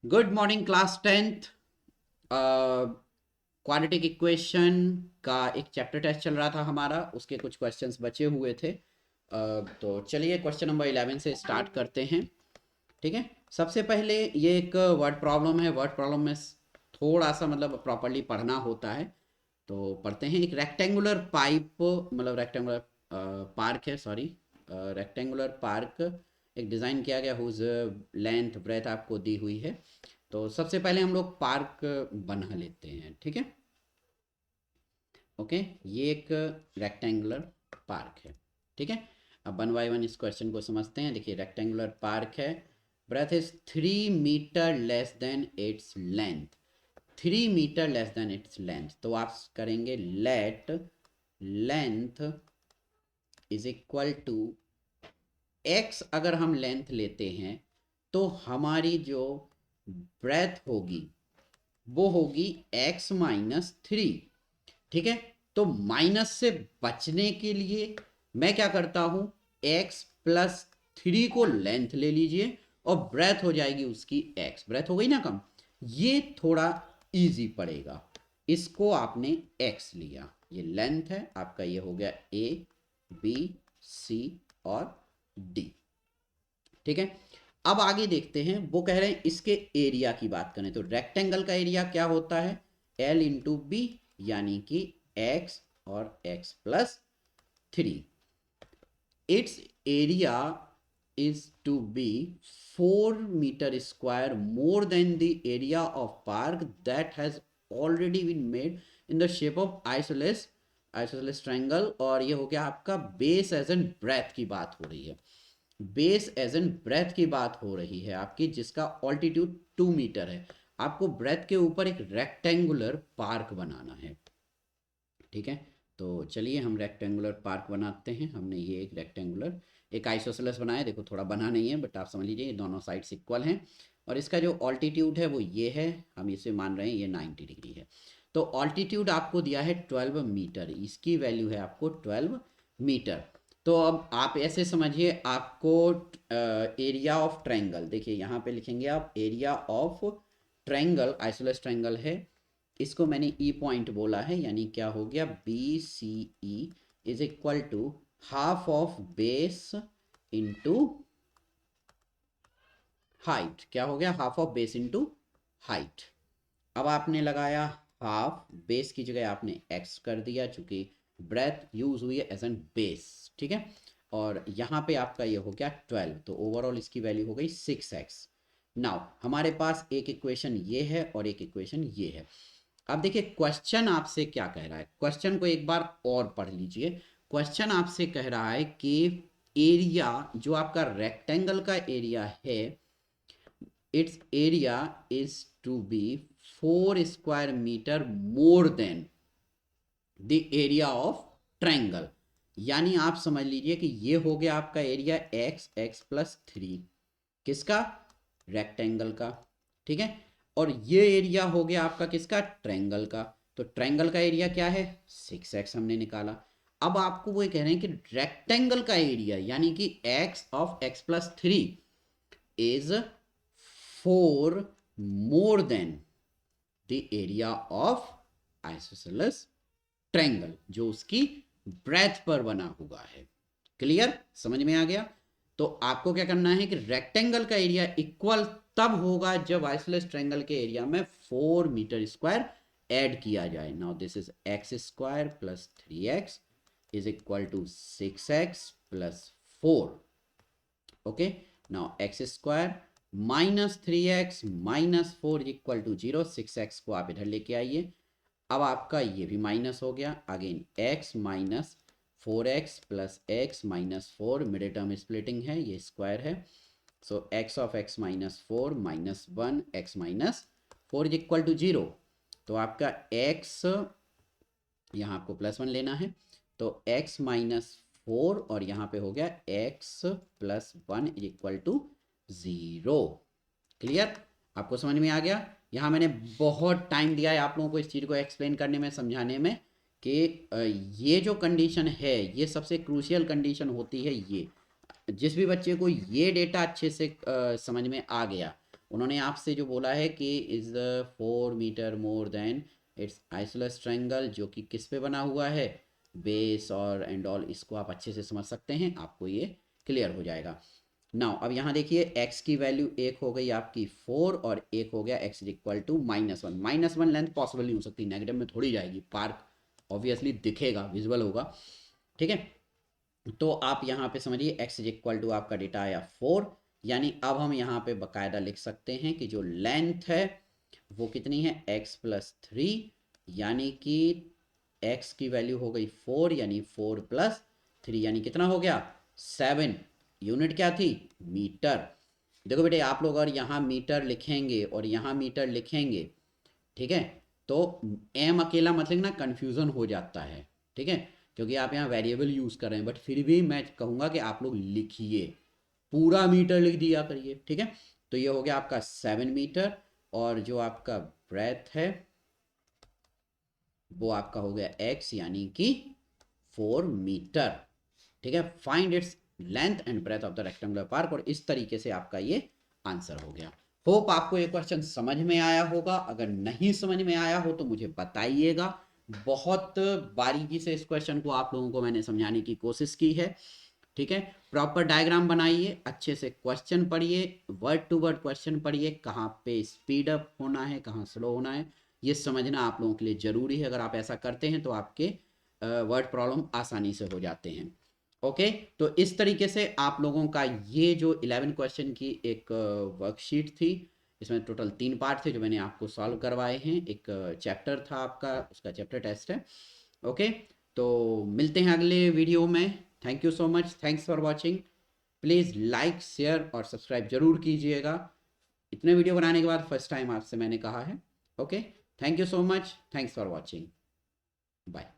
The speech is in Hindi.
Good morning class 10th। Quadratic equation का एक चैप्टर टेस्ट चल रहा था हमारा, उसके कुछ क्वेश्चंस बचे हुए थे। तो चलिए क्वेश्चन नंबर 11 से स्टार्ट करते हैं। ठीक है, सबसे पहले ये एक वर्ड प्रॉब्लम है। वर्ड प्रॉब्लम में थोड़ा सा मतलब प्रॉपरली पढ़ना होता है, तो पढ़ते हैं। एक रेक्टेंगुलर पाइप मतलब रेक्टेंगुलर पार्क है, सॉरी, रेक्टेंगुलर पार्क एक डिज़ाइन किया गया हुज लेंथ ब्रेथ आपको दी हुई है। तो सबसे पहले हम लोग पार्क बना लेते हैं। ठीक है, ओके, ये एक रेक्टेंगुलर पार्क है। ठीक है, अब वन बाय वन इस क्वेश्चन को समझते हैं। देखिए, रेक्टेंगुलर पार्क है, breadth is 3 metre less than its length. 3 metre less than its length, तो आप करेंगे let length is equal to x. अगर हम लेंथ लेते हैं तो हमारी जो ब्रेथ होगी वो होगी एक्स माइनस 3। ठीक है, तो माइनस से बचने के लिए मैं क्या करता हूं, एक्स प्लस 3 को लेंथ ले लीजिए और ब्रेथ हो जाएगी उसकी एक्स। ब्रेथ हो गई ना कम, ये थोड़ा इजी पड़ेगा। इसको आपने एक्स लिया, ये लेंथ है आपका, ये हो गया ए बी सी और डी। ठीक है, अब आगे देखते हैं। वो कह रहे हैं इसके एरिया की बात करें तो रेक्टेंगल का एरिया क्या होता है, एल इंटू बी, यानी कि एक्स और x plus 3। It's area is to be 4 meter square more than the area of park that has already been made in the shape of isosceles triangle। और ये हो गया आपका बेस एज एन ब्रेथ की बात हो रही है। बेस एज एन ब्रेथ की बात हो रही है आपकी, जिसका ऑल्टीट्यूड 2 मीटर है। आपको ब्रेथ के ऊपर एक रेक्टेंगुलर पार्क बनाना है। ठीक है, तो चलिए हम रेक्टेंगुलर पार्क बनाते हैं। हमने ये एक रेक्टेंगुलर एक आइसोसेलेस बनाया, देखो थोड़ा बना नहीं है बट आप समझ लीजिए ये दोनों साइड्स इक्वल हैं। और इसका जो ऑल्टीट्यूड है वो ये है, हम इसे मान रहे हैं ये 90 डिग्री है। तो ऑल्टीट्यूड आपको दिया है 12 मीटर, इसकी वैल्यू है आपको 12 मीटर। तो अब आप ऐसे समझिए, आपको एरिया ऑफ ट्रायंगल, देखिए यहाँ पे लिखेंगे आप area of triangle, isosceles triangle है, इसको मैंने ई पॉइंट बोला है, यानी क्या हो गया, B C E is equal to half of base into height. क्या हो गया, half of base into height. अब आपने लगाया हाफ, बेस की जगह आपने एक्स कर दिया, चूंकि ब्रेथ यूज हुई है एज एन बेस। ठीक है, और यहाँ पे आपका ये हो गया 12, तो ओवरऑल इसकी वैल्यू हो गई 6x। नाउ हमारे पास एक इक्वेशन ये है और एक इक्वेशन ये है। अब देखिए क्वेश्चन आपसे क्या कह रहा है, क्वेश्चन को एक बार और पढ़ लीजिए। क्वेश्चन आपसे कह रहा है कि एरिया जो आपका रेक्टेंगल का एरिया है, its area is to be 4 square metre more than the area of triangle. यानी आप समझ लीजिए कि ये हो गया आपका एरिया एक्स एक्स प्लस 3, किसका, रेक्टेंगल का। ठीक है, और ये एरिया हो गया आपका किसका, ट्रायंगल का। तो ट्रायंगल का एरिया क्या है, 6x हमने निकाला। अब आपको वो कह रहे हैं कि रेक्टेंगल का एरिया यानी कि x of x plus 3 is 4 more than the area of isosceles triangle, जो उसकी ब्रेथ पर बना हुआ है। क्लियर, समझ में आ गया। तो आपको क्या करना है कि रेक्टेंगल का एरिया इक्वल तब होगा जब आइसोसेलेस ट्रायंगल के एरिया में 4 मीटर स्क्वायर ऐड किया जाए। Now this is x square plus 3x is equal to 6x plus 4। Okay, now x square minus 3x minus 4 equal to 0। 6x को आप इधर लेके आइए, अब आपका ये भी माइनस हो गया। Again x minus 4x plus x minus 4, middle term splitting है, ये स्क्वायर है। So x of x minus 4 minus 1 x minus 4 is equal to 0। तो आपका x, यहाँ आपको प्लस 1 लेना है, तो x माइनस 4 और यहाँ पे हो गया x plus 1 is equal to 0। Clear, आपको समझ में आ गया। यहाँ मैंने बहुत टाइम दिया है आप लोगों को इस चीज़ को एक्सप्लेन करने में, समझाने में, कि ये जो कंडीशन है ये सबसे क्रूशियल कंडीशन होती है। ये जिस भी बच्चे को ये डेटा अच्छे से समझ में आ गया, उन्होंने आपसे जो बोला है कि is 4 metre more than it's isosceles triangle, जो कि किस पे बना हुआ है, बेस और एंड ऑल, इसको आप अच्छे से समझ सकते हैं, आपको ये क्लियर हो जाएगा। नाउ अब यहाँ देखिए x की वैल्यू एक हो गई आपकी 4 और एक हो गया x equal to -1। -1 length possible नहीं हो सकती, नेगेटिव में थोड़ी जाएगी, पार्क ऑब्वियसली दिखेगा, विजुअल होगा, ठीक है। तो आप यहाँ पे समझिए x इक्वल टू आपका डेटा आया 4, यानी अब हम यहाँ पे बकायदा लिख सकते हैं कि जो लेंथ है वो कितनी है, x प्लस 3, यानी कि x की वैल्यू हो गई 4, यानी 4 प्लस 3 यानी कितना हो गया 7। यूनिट क्या थी, मीटर। देखो बेटे आप लोग अगर यहाँ मीटर लिखेंगे और यहाँ मीटर लिखेंगे, ठीक है, तो एम अकेला मत लिखना, कन्फ्यूज़न हो जाता है, ठीक है, क्योंकि आप यहाँ वेरिएबल यूज़ कर रहे हैं। बट फिर भी मैं कहूँगा कि आप लोग लिखिए, पूरा मीटर लिख दिया करिए, ठीक है। तो ये हो गया आपका 7 मीटर, और जो आपका ब्रेथ है वो आपका हो गया x, यानी कि 4 मीटर, ठीक है। Find its length and breadth of the rectangular park, और इस तरीके से आपका ये आंसर हो गया। होप आपको ये क्वेश्चन समझ में आया होगा। अगर नहीं समझ में आया हो तो मुझे बताइएगा, बहुत बारीकी से इस क्वेश्चन को आप लोगों को मैंने समझाने की कोशिश की है, ठीक है। प्रॉपर डायग्राम बनाइए, अच्छे से क्वेश्चन पढ़िए, वर्ड टू वर्ड क्वेश्चन पढ़िए, कहाँ पे स्पीड अप होना है, कहाँ स्लो होना है, ये समझना आप लोगों के लिए ज़रूरी है। अगर आप ऐसा करते हैं तो आपके वर्ड प्रॉब्लम आसानी से हो जाते हैं। ओके, तो इस तरीके से आप लोगों का ये जो 11 क्वेश्चन की एक वर्कशीट थी, इसमें टोटल 3 पार्ट थे जो मैंने आपको सॉल्व करवाए हैं। एक चैप्टर था आपका, उसका चैप्टर टेस्ट है। ओके, तो मिलते हैं अगले वीडियो में। Thank you so much, thanks for watching. Please like share और सब्सक्राइब जरूर कीजिएगा। इतने वीडियो बनाने के बाद फर्स्ट टाइम आपसे मैंने कहा है। Okay, thank you so much, thanks for watching, bye.